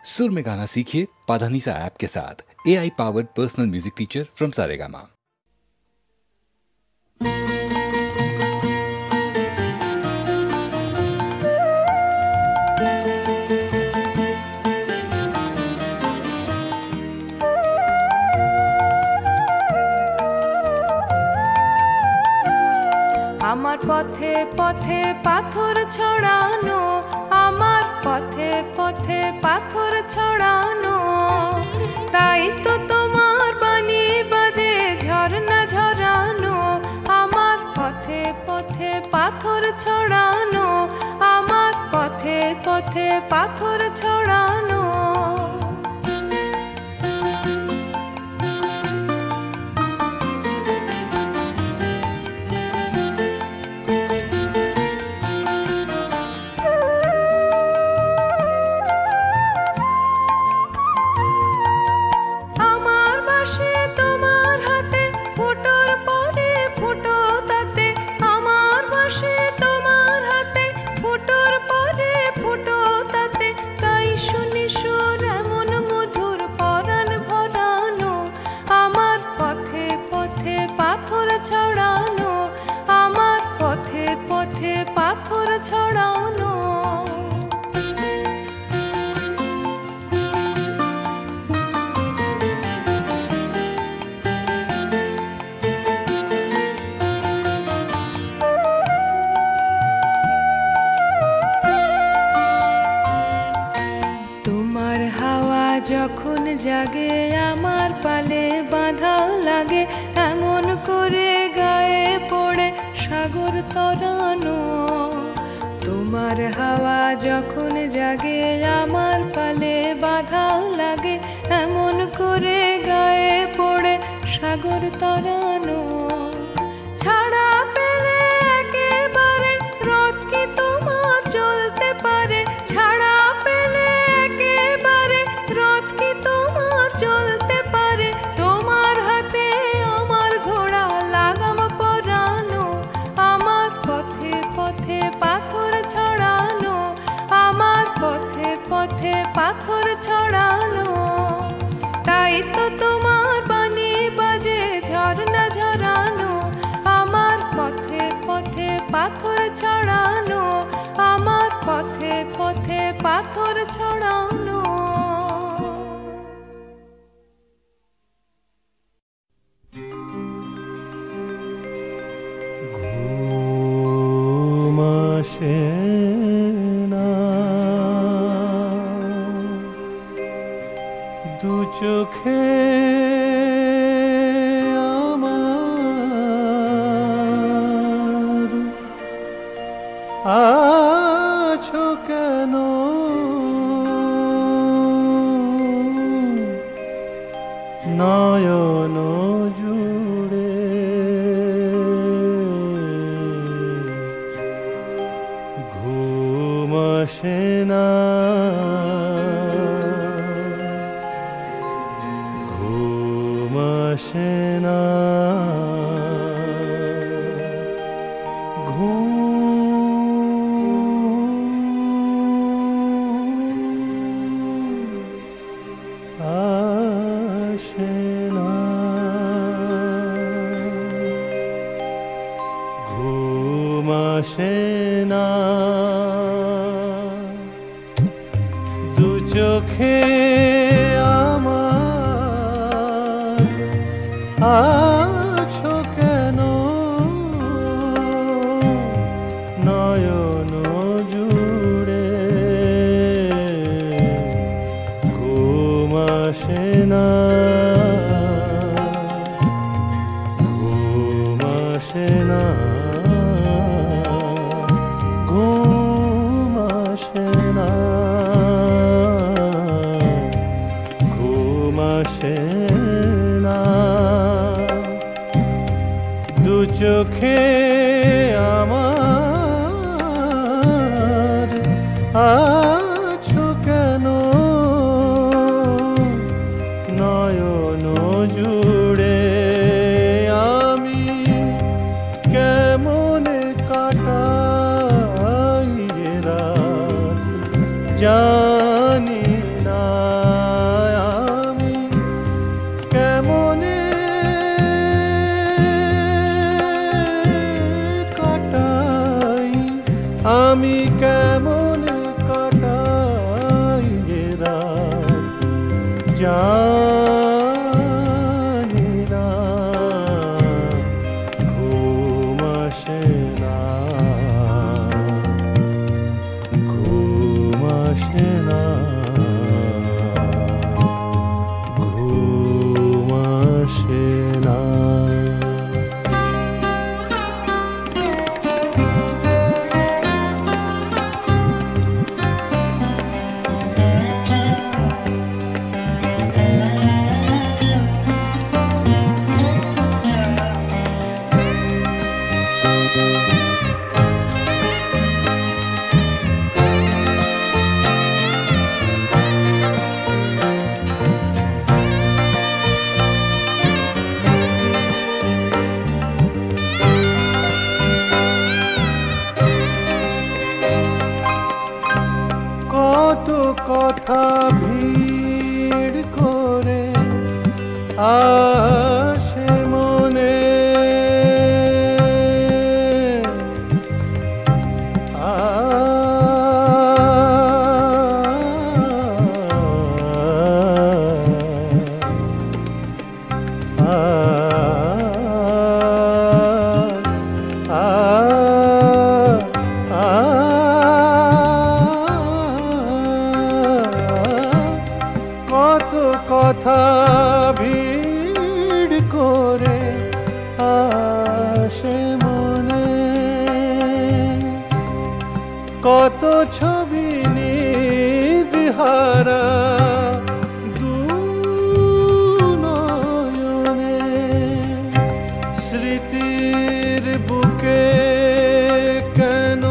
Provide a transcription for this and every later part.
सुर में गाना सीखिए पाधानीसा ऐप के साथ। AI powered personal music teacher from Saregama. আমার পথে পথে পাথর ছড়ানো, আমার পথে পথে পাথর ছড়ানো, তাই তো তোমার বাণী বাজে ঝরনা ঝরানো। আমার পথে পথে পাথর ছড়ানো, আমার পথে পথে পাথর ছড়ানো। পাথর ছড়ানো। তোমার হাওয়া যখন জাগে আমার পালে বাঁধা লাগে, এমন করে গায়ে পড়ে সাগর তরানো। তোমার হাওয়া যখন জাগে আমার পালে বাঁধা লাগে, এমন করে গায়ে পড়ে সাগর তরানো। ছাড়া পেলে একেবারে রথ কি তোমার চলতে পারে, ছাড়া পেলে একেবারে রথ কি তোমার চলতে পারে। তোমার হাতে আমার ঘোড়া লাগাম পরানো, আমার পথে পথে পাথর ছড়ানো, আমার পথে পথে পাথর ছড়ানো। তাই তো তোমার বাণী বাজে ঝরনা ঝরানো, আমার পথে পথে পাথর ছড়ানো, আমার পথে পথে পাথর ছড়ানো। দু চোখে আমার আছো কেন, নয়ন জুড়ে ঘুম আসে না, ঘুম আসে না, ঘুম আসে না, ঘুম আসে না। দু চোখে আমার আছো কেন, নয়ন জুড়ে ঘুম আসে না, ঘুম আসে না, ঘুম আসে না, ঘুম আসে না। জানি না ঘুম আসে না ঘুম আসে না ঘুম আসে না কত কথা ভিড় করে আসে মনে কত কথা ভিড় করে আসে মনে কত ছবি নির্হারা দু নয়নে স্মৃতির বুকে কেন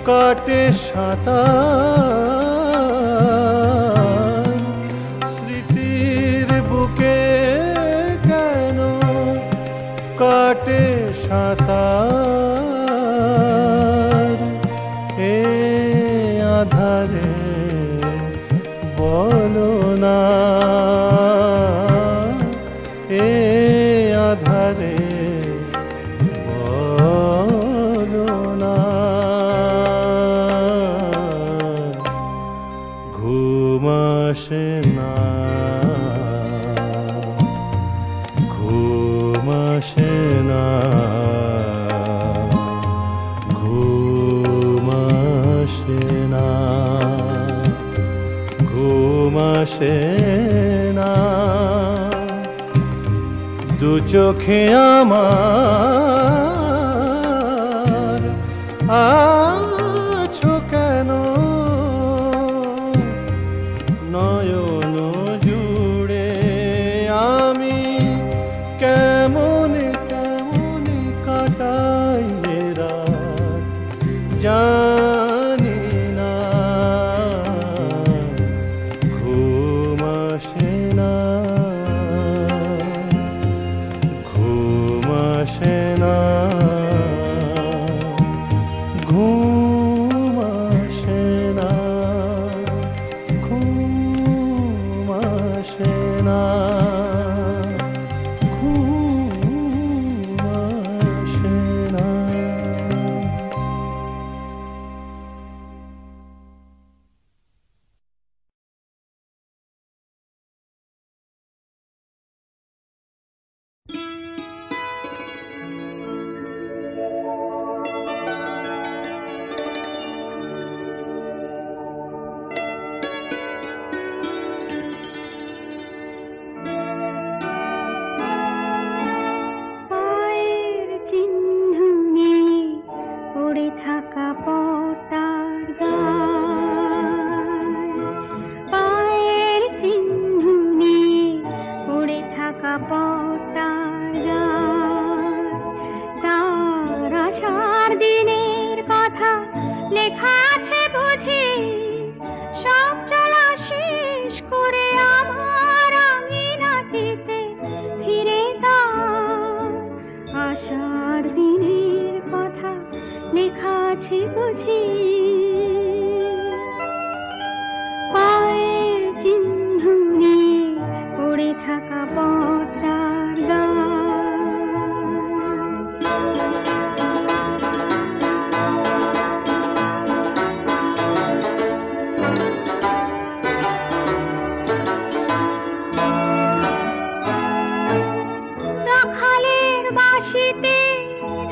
কাটে সাঁতার স্মৃতির বুকে কেন কাটে সাঁতার এ আধারে বলো না এ আধারে বলো না ঘুম আসে না ঘুম আসে না ঘুম আসে না ঘুম আসে না দু চোখে আমার আছো কেন নয়ন জুড়ে আমি কেমন কেমন কাটাই রাত জানি না ঘুম আসে না ঘুম আসে না ঘুম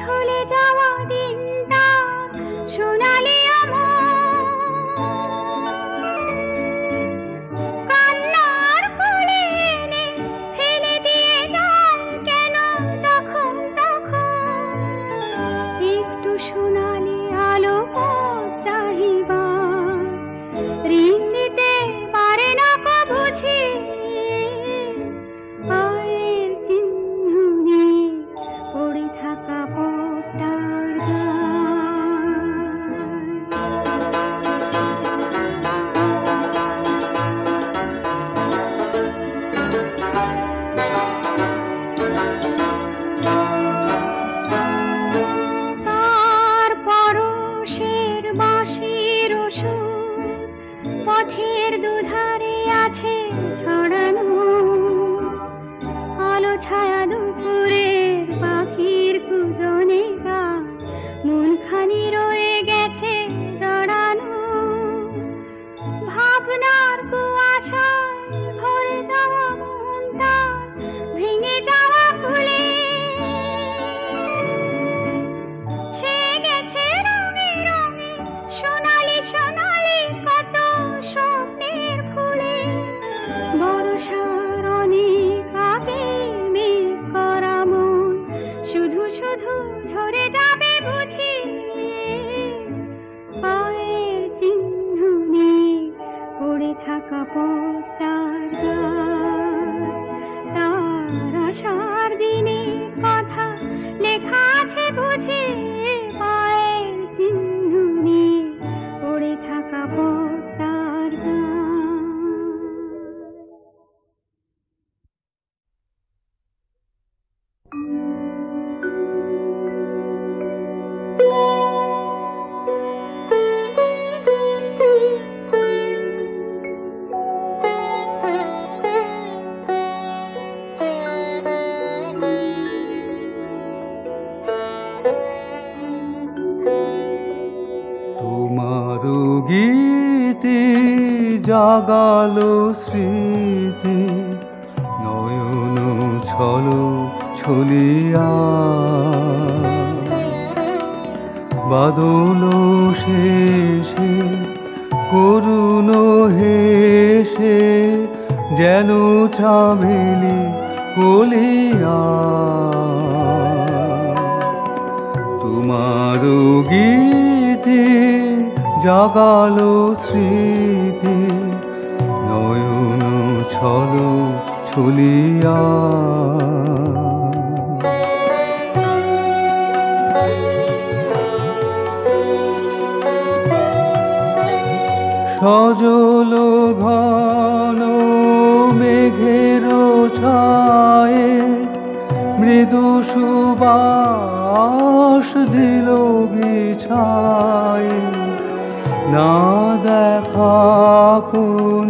ভুলে যাওয়া দিনটা সোনালি কান্নার কোলে এনে ফেলে দিয়ে যায় কেন যখন তখন একটু সোনালি আলো চাহিবার ঋণ দিতে পারে না কো বুঝি পায়ের চিহ্ন নিয়ে পড়ে থাকা পথটার তার পরশের বাঁশির সুর পথের দুধারে আছে ছড়ানো আলো ছায়া দুপুরের পাখির কুজনে গা মনখানি রয়ে গেছে জড়ানো ভাবনার কুয়াশায় ভরে যাওয়া মনটা ভেঙে যাওয়া ফুলে ছেয়ে গেছে রঙে রঙে সোনালি সোনালি কত স্বপ্নের ফুলে বর্ষার অনেক আগে মেঘ করা মন শুধু শুধু ঝরে যাবে বুঝি পায়ের চিহ্ন নিয়ে পড়ে থাকা পথটার তার আসার দিনে কথা লেখা আছে বুঝি পায়ের চিহ্ন নিয়ে পড়ে থাকা পথটার তোমারও গীতে জাগালো স্মৃতি নয়ন ছলো ছলিয়া বাদল শেষে করুণ হেসে যেন চামেলি কলিয়া তোমারও গীতে জাগালো স্মৃতি নয়ন ছলো ছলিয়া সজল ঘন মেঘের ছায়ে মৃদু সুবাস দিল বিছায় না দেখা কোন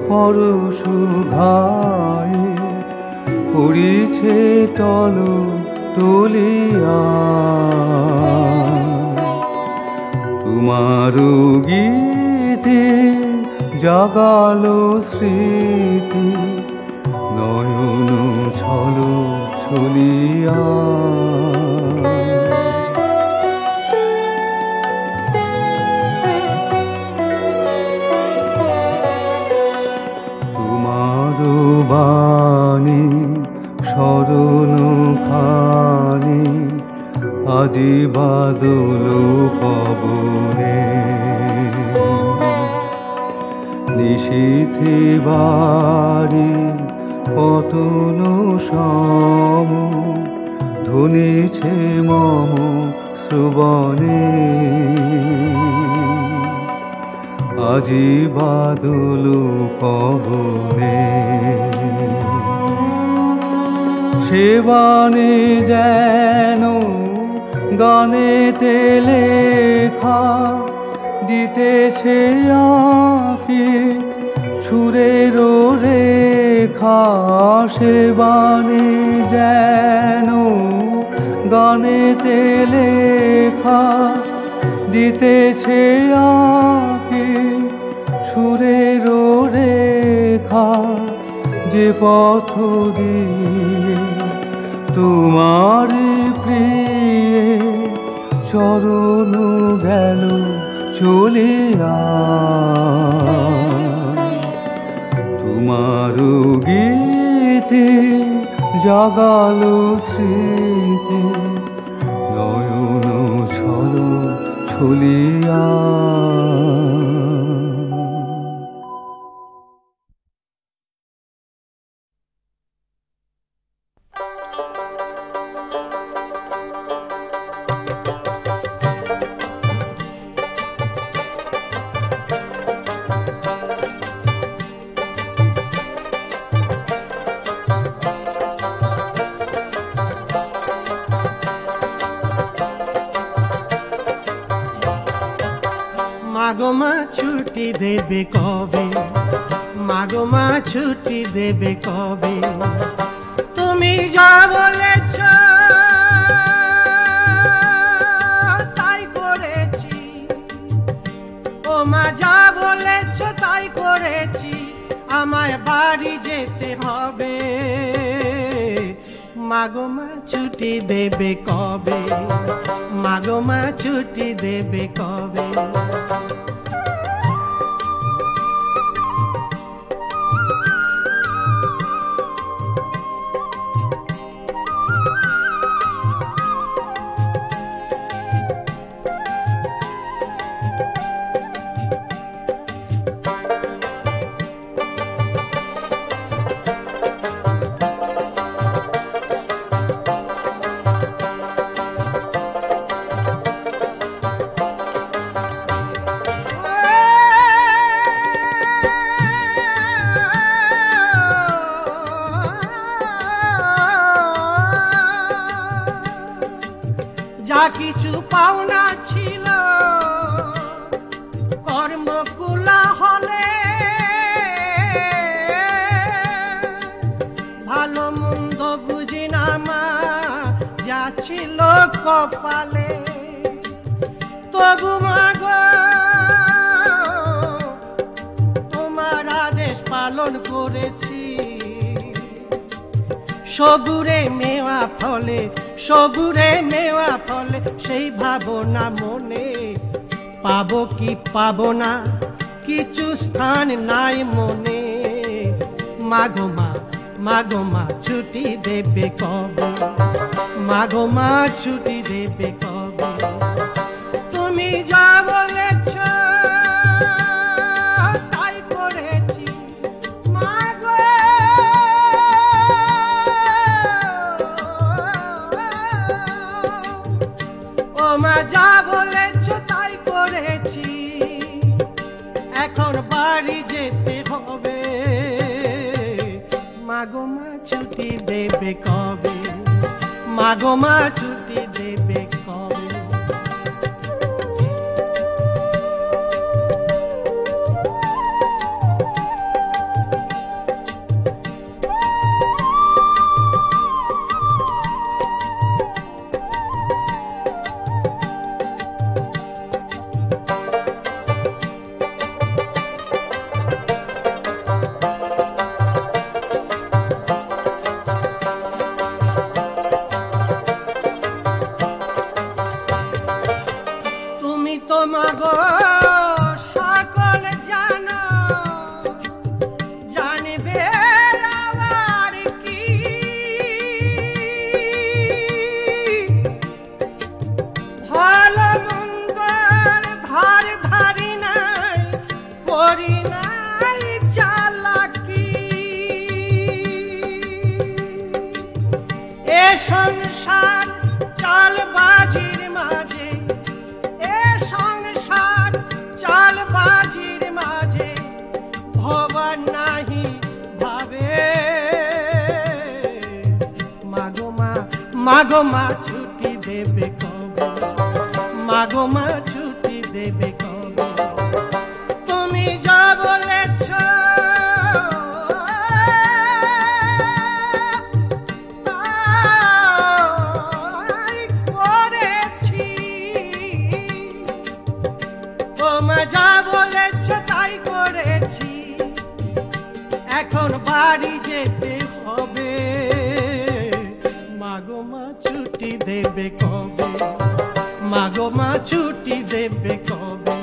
পরশ ঘায় পড়িছে টল তলিয়া তোমারও গীতে জাগালো স্মৃতি নয়ন ছলো ছলিয়া তোমারও বাণী স্মরণ খানি আজি বাদল পবনে নিশীথে বাড়ি পতন সম ধ্বনিছে মম শ্রবণে আজি বাদল পবনে সেবানে যেন গানেতে লেখা দিতেছে আঁকি সুরের রেখা সেবানে যেন গানেতে লেখা দিতেছে আঁকি সুরের রেখা যে পথ দিয়ে তোমার প্রিয়ে চরণ গেল চলিয়া তোমার গীতে জাগালো স্মৃতি নয়ন ছল ছলিয়া মাগোমা ছুটি দেবে কবে, মাগোমা ছুটি দেবে কবে, তুমি যা বলেছ তাই করেছি, ও মা যা বলেছ তাই করেছি, আমায় বাড়ি যেতে হবে, মাগোমা ছুটি দেবে কবে, মাগোমা ছুটি দেবে কবে। যা কিছু পাওনা ছিল কর্মকুলা হলে, ভালো মন্দ বুঝি না মা যা ছিল কপালে, তবু মাগো তোমার আদেশ পালন করেছি, সবুরে মেওয়া ফলে, সবুরে মেওয়া ফলে, সেই ভাবনা মনে, পাবো কি পাবো না কিছু স্থান নাই মনে, মাগো মা, মাগো মা ছুটি দেবে কবে, মাগো মা ছুটি দেবে কবে, তুমি যা বলেছ তাই করেছি, মাগো ও মা যা বলেছ তাই করেছি, এখন বাড়ি যেতে হবে, মাগো মা ছুটি দেবে কবে, মাগো মা ছুটি দেবে কবে। মাগো সকল জানো, জানবে আবার কি, ভালো মন্দর ধার ধারি নাই, করি নাই চালাকি, এ সংসার চালবাজির মাঝে, চালবাজির মাঝে ভগবান নাহি ভাবে, মাগো মা, মাগো মা ছুটি দেবে কবে, মাগো মা ছুটি দেবে কবে, তুমি যা বলেছ তাই করেছি, যা বলেছ তাই করেছি, এখন বাড়ি যেতে হবে, মাগো মা ছুটি দেবে কবে, মাগো মা ছুটি দেবে কবে?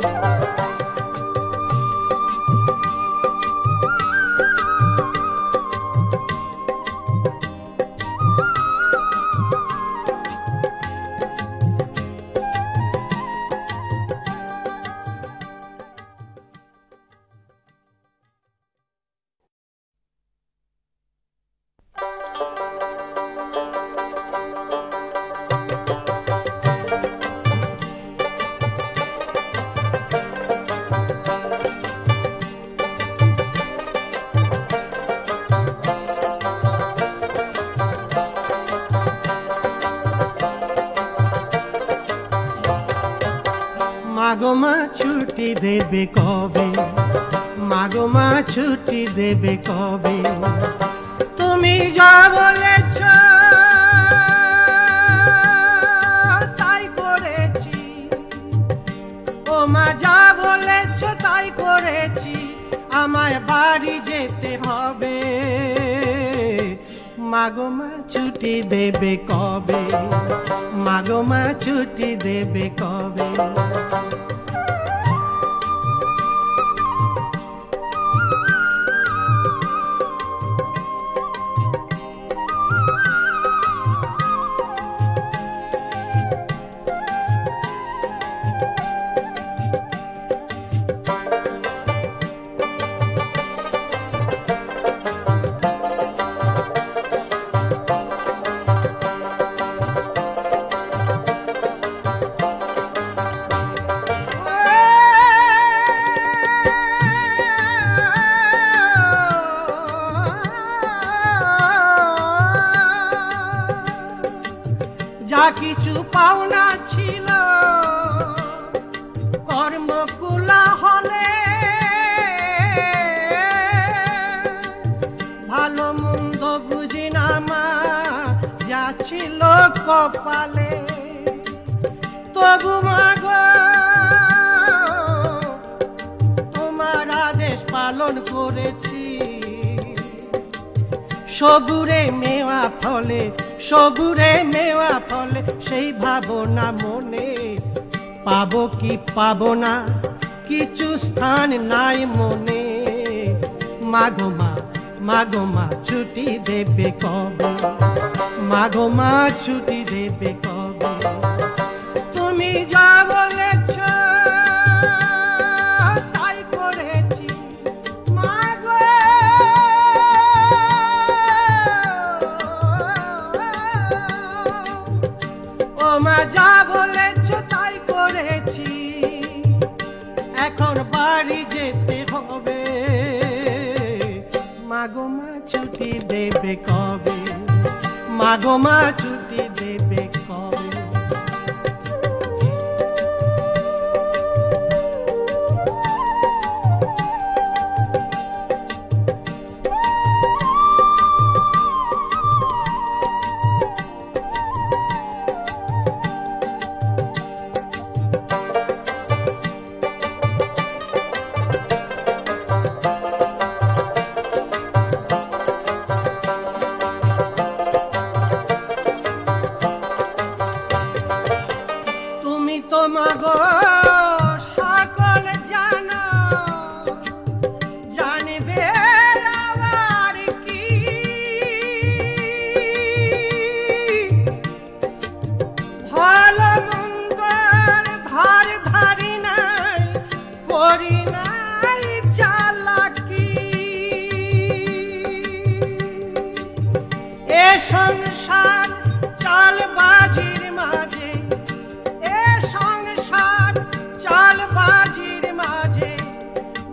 মাগো মা ছুটি দেবে কবে? মাগো মা ছুটি দেবে কবে? তুমি যা বলেছ তাই করেছি, ও মা যা বলেছ তাই করেছি, আমায় বাড়ি যেতে হবে। মাগো মা ছুটি দেবে কবে? মাগো মা ছুটি দেবে কবে? যা কিছু পাওনা ছিল কর্মকুলা হলে, ভালো মন্দ বুঝি না মা যা ছিল কপালে, তবু মাগো তোমার আদেশ পালন করেছি। সবুরে মেওয়া ফলে, সবুরে মেওয়া ফলে, সেই ভাবনা মনে, পাবো কি পাবো না কিছু স্থান নাই মনে। মাগো মা, মাগো মা ছুটি দেবে কবে? মাগো মা ছুটি দেবে কবে? তুমি যা বলেছ তাই করেছি, মাগো ও মা যা বলেছ তাই করেছি, এখন বাড়ি যেতে হবে। মাগো মা ছুটি দেবে কবে? মাগো মা ছুটি দেবে কবে? মাগো সকল জানো, জানবে আবার কি ভালো মন্দের ধার ধারি নাই, করি নাই চালাকি। এ সংসার চালবাজির মাঝে, চালবাজির মাঝে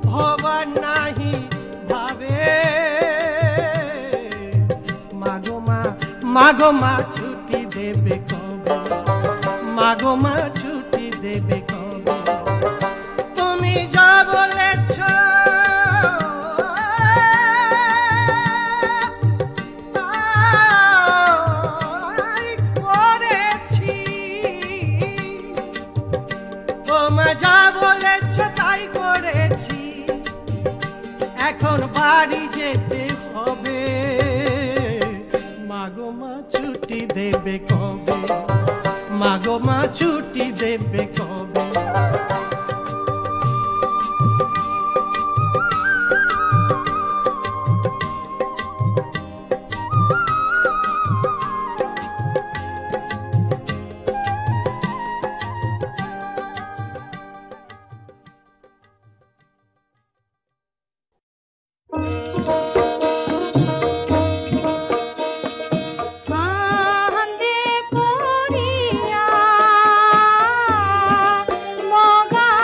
ভবান নাহি ভাবে। মাগো মা, মাগো মা ছুটি দেবে কবে? মাগো মা ছুটি দেবে কবে? তুমি যা বলেছ তাই করেছি, যা বলেছ তাই করেছি, এখন বাড়ি যেতে হবে। মাগো মা ছুটি দেবে কবে, মাগো মা ছুটি দেবে কবে। কান্দে পড়িয়া মগা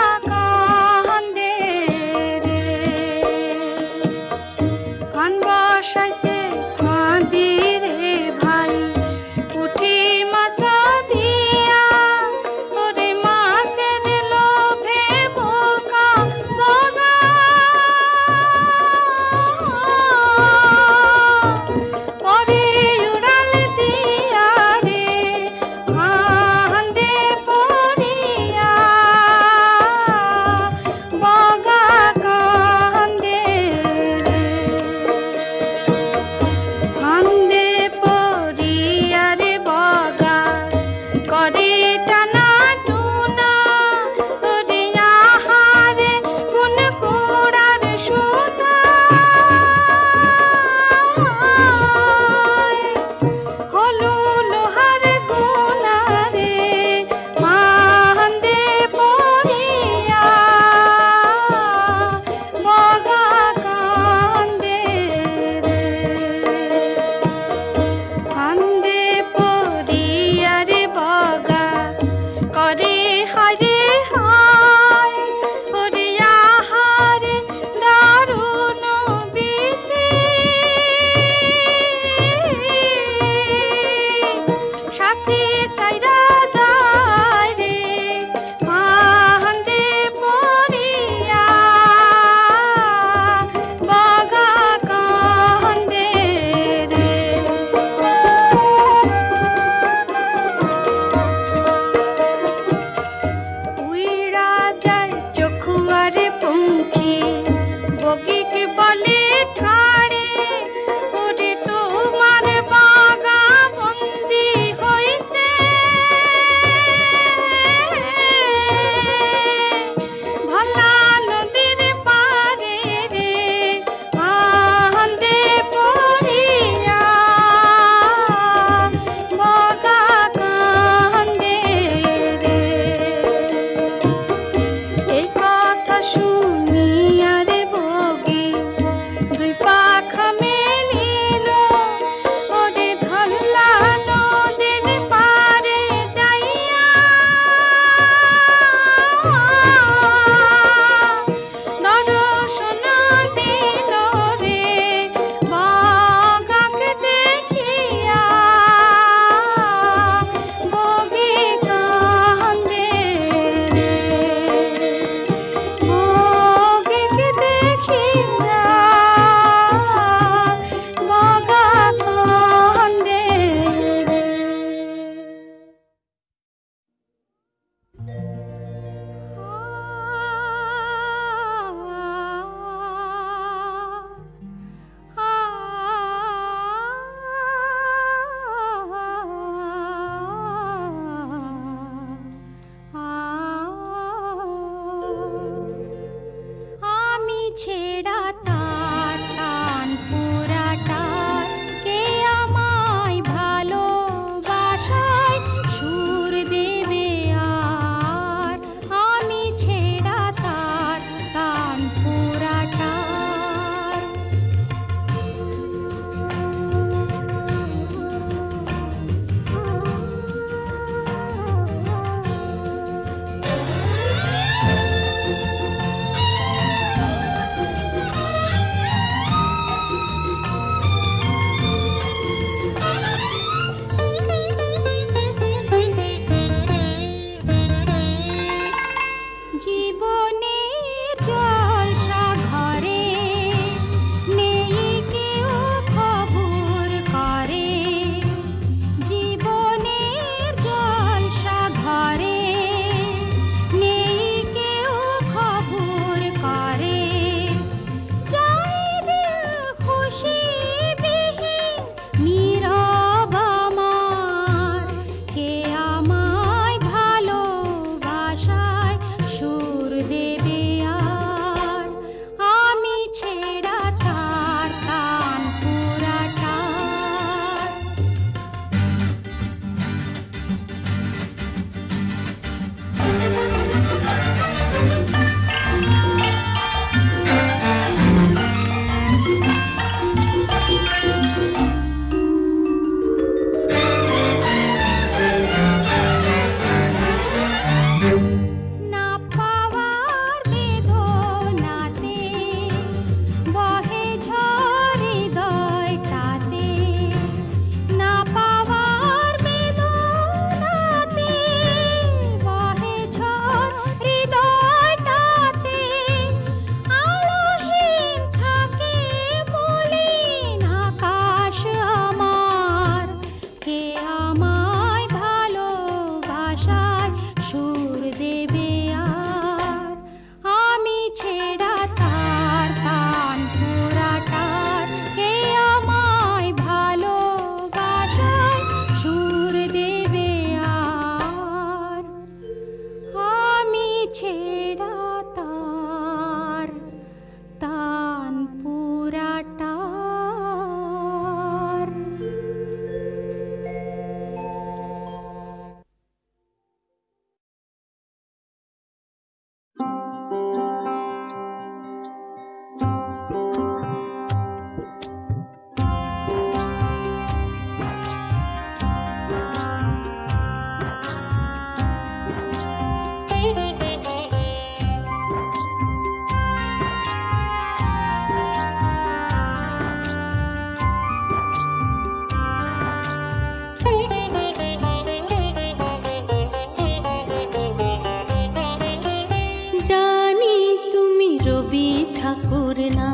ঠাকুর না।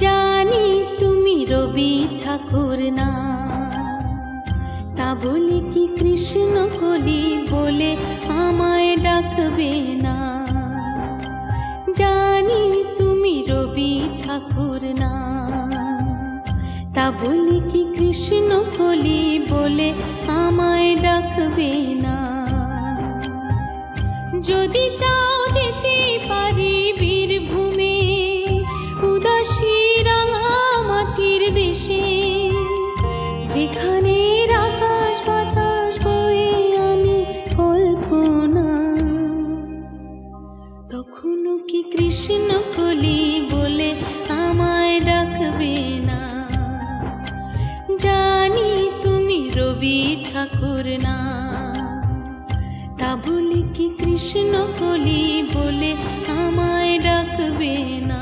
জানি তুমি রবি ঠাকুর না, তা বলে কি কৃষ্ণ কলি বলে আমায় ডাকবে না। জানি তুমি রবি ঠাকুর না, তা বলে কি কৃষ্ণ কলি বলে আমায় ডাকবে না। যদি চাও যেতে পারি বীরভূমে উদাসী রাঙা মাটির দেশে, যেখানে আকাশ বাতাস বয়ে আনে কল্পনা, তখনও কি কৃষ্ণ কলি বলে আমায় ডাকবে না। জানি তুমি রবি ঠাকুর না, তা বলে কি কৃষ্ণ কলি বলে আমায় ডাকবে না।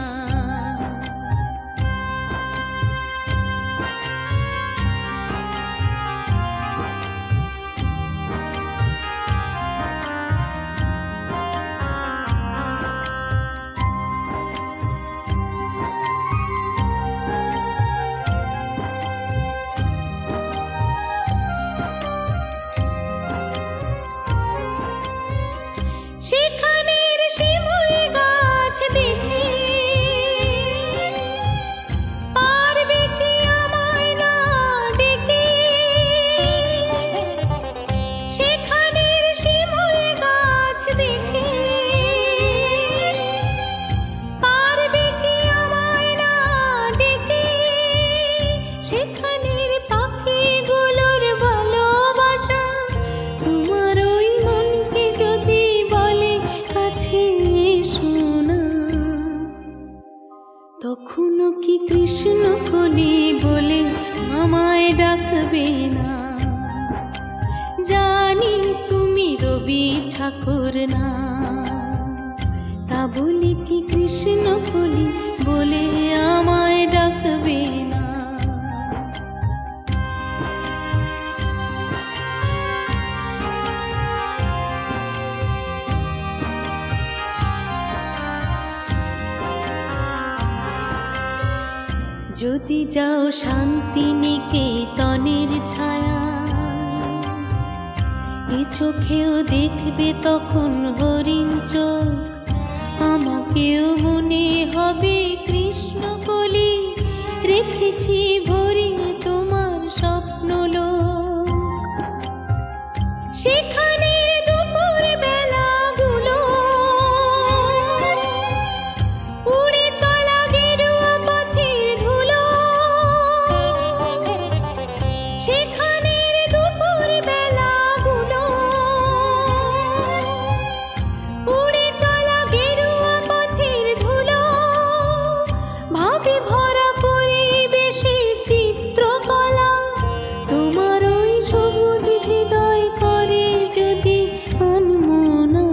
সেখানের শিমুল গাছ দেখে পারবে কি আমায় না ডেকে। সেখানের শিমুল গাছ দেখে পারবে কি আমায় না ডেকে। সেখানের পাখিগুলোর ভালোবাসা তোমার ওই মনকে যদি শোনা, তখনও কি কৃষ্ণ কলি বলে আমায় ডাকবে না। জানি তুমি রবি ঠাকুর না, তা বলে কি কৃষ্ণ কলি বলে আমায় ডাকবে না। যদি যাও শান্তিনিকেতনের ছায়া, এ চোখেও দেখবে তখন হরিণ চোখ। আমাকেও মনে হবে কৃষ্ণ কলি রেখেছি ভরিয়ে তোমার স্বপ্নলোক। সেখানের দুপুর বেলাগুলো উড়ে চলা গেরুয়া পথের ধুলো। সেখানের দুপুর বেলাগুলো উড়ে চলা গেরুয়া পথের ধুলো। ভাবি ভরা পরিবেশে চিত্রকলা, তোমার ওই সবুজ হৃদয় করে যদি আনমনা,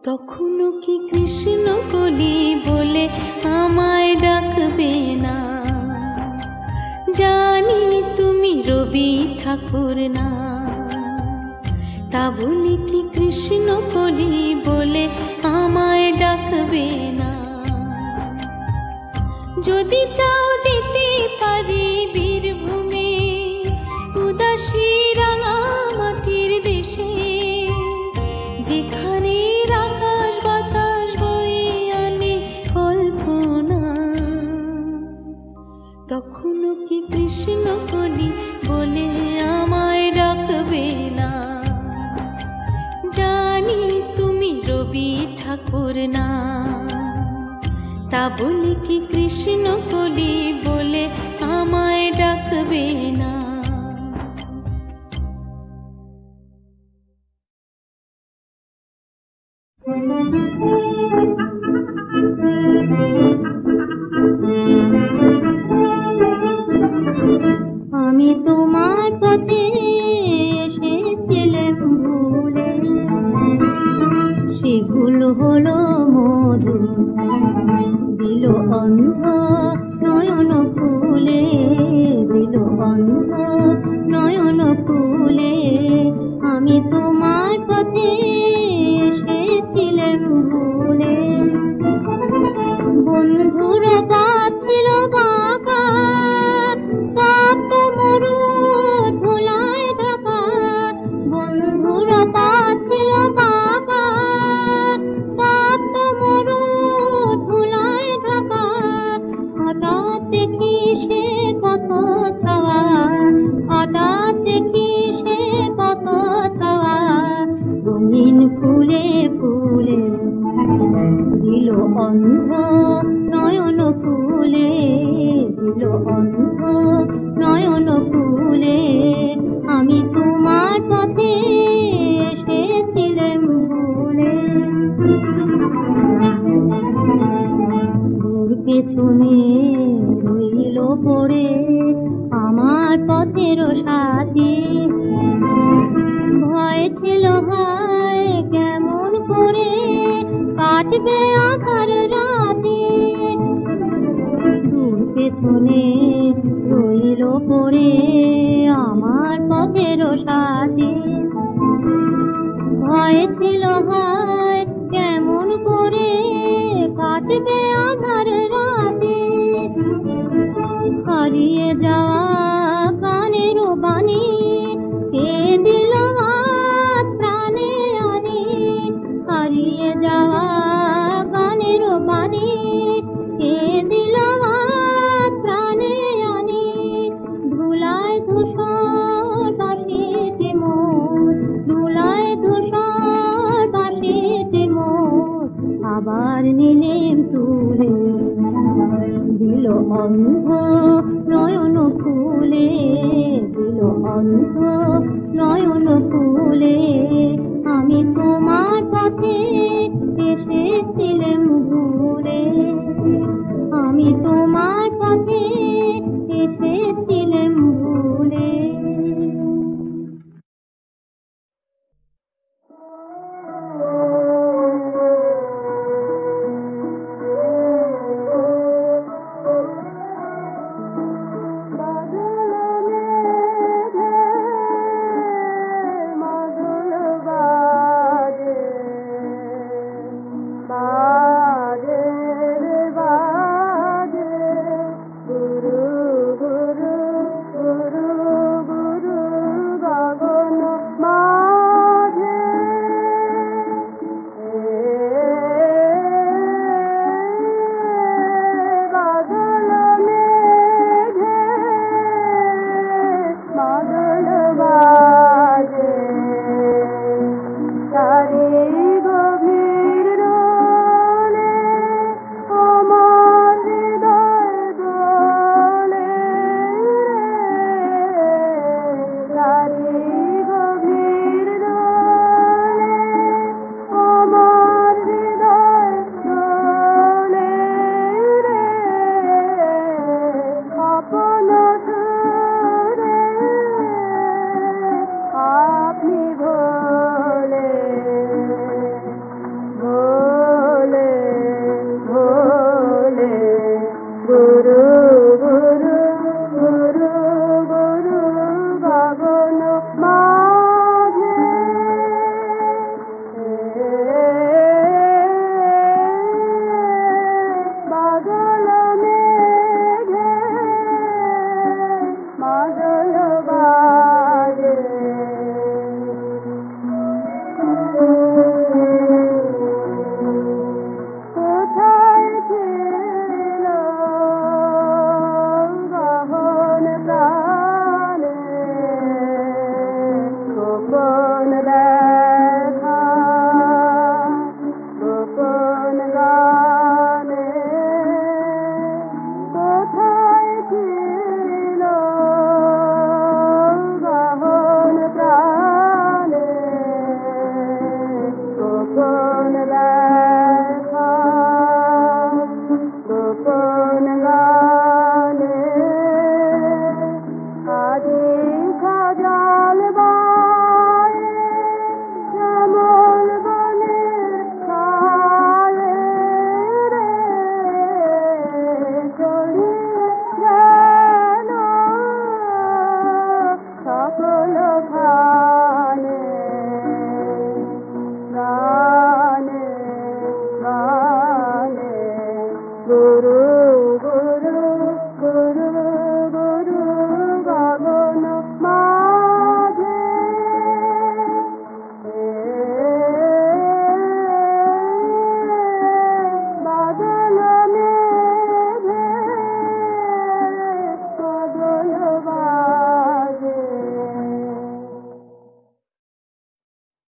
তখনও কি কৃষ্ণ কলি বলে আমায় ডাকবে না। জানি তুমি রবি ঠাকুর না, তা বলে কি কৃষ্ণ কলি বলে আমায় ডাকবে না। যদি চাও যেতে পারি বীরভূমে উদাসী রাঙা মাটির দেশে, যেখানে আকাশ বাতাস বয়ে আনে কল্পনা, তখনও কি কৃষ্ণ কলি বলে আমায় ডাকবে না। জানি তুমি রবি ঠাকুর না, তা বলে কি কৃষ্ণ কলি বলে আমায় ডাকবে না। আমি তোমার পথে এসেছিলাম ভুলে, সে ভুল হলো মধু দিল অন্ধ নয়ন ফুলে, দিল অন্ধ নয়ন ফুলে। আমি তোমার পথে এসেছিলাম নয়ন ফুলে দিল অন্ধ নয়ন ফুলে আমি তোমার পথে এসেছিলাম ভুলে দূর পেছনে রইল পড়ে আমার পথের সাথী ভয় ছিল ভাই কেমন করে কাটবে আকার রাতে দূর পেছনে রইল পড়ে আমার পথের সাথী ভয় ছিল ভাই কেমন করে কাটবে আকার রাতে হারিয়ে যাওয়া গানের বাণী কে দিল আজ প্রাণে আনি হারিয়ে যাওয়া গানের বাণী কে দিল আজ প্রাণে আনি ধুলায় ধূসর বাসিতে মোর ধুলায় ধূসর বাসিতে মোর আবার নিলেম তুলে দিল অন্ধ নয়ন ফুলে দিল অন্ধ নয়ন ফুলে আমি তোমার পথে এসেছিলাম ভুলে